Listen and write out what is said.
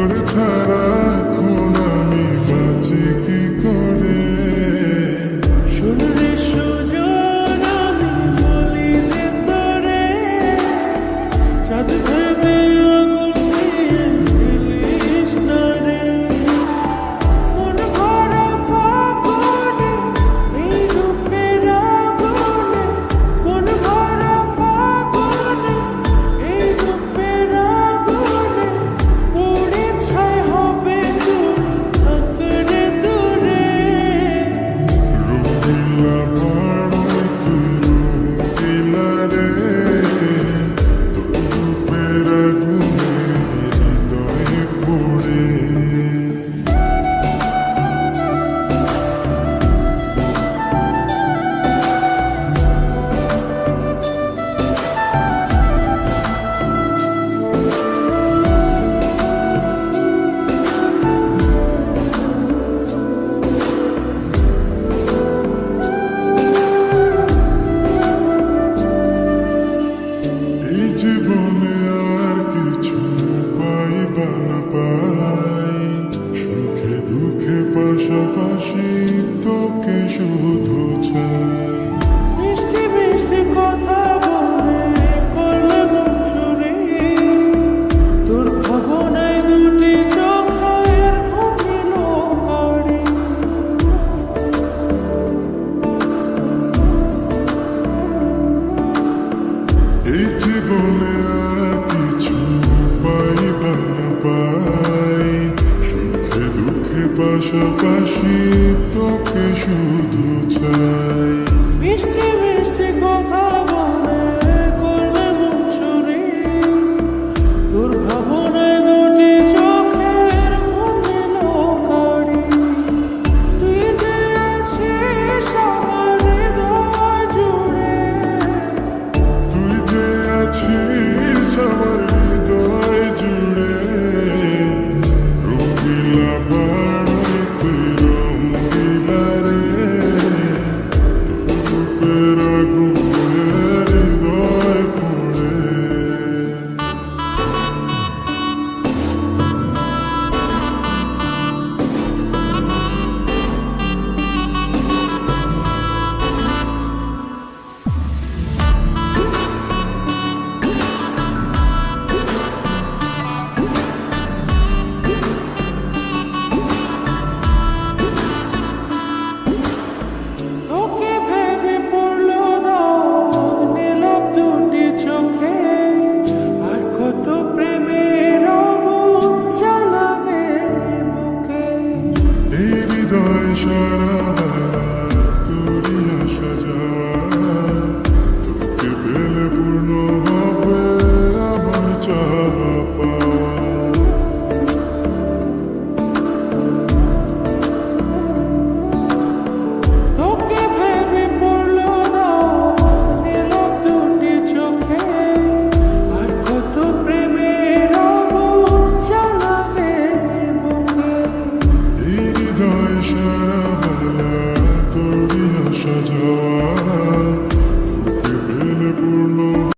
তোর ছাড়া এখন আমি বাঁচি কি করে। শুনলে সুজন আমি বলি যে তোরে, চাঁদ ভেবে আগুন দিয়ে ফেলিস না রে। মন ভরা ফাগুনে এই রূপের আগুনে, মন ভরা ফাগুনে এই রূপের আগুনে, পুড়ে ছাই হবে তুই থাকলে দূরে। রঙিলা পাড়ায় তুই রঙিলা রে, তোর রূপের আগুনে হৃদয়ে পড়ে। এই জীবনে আর কিছু পাইবা না পাই, সুখে দুঃখে পাশাপাশি তোকে শুধু চাই। মিষ্টি মিষ্টি কথা বলে করলে মন চুরি, তোর ভাবনায় দুটি চোখের ঘুমিল কারি। এই জীবনে আর কিছু পাইবা না পাই, সুখে দুঃখে পাশাপাশি তোকে শুধু চাই। মিষ্টি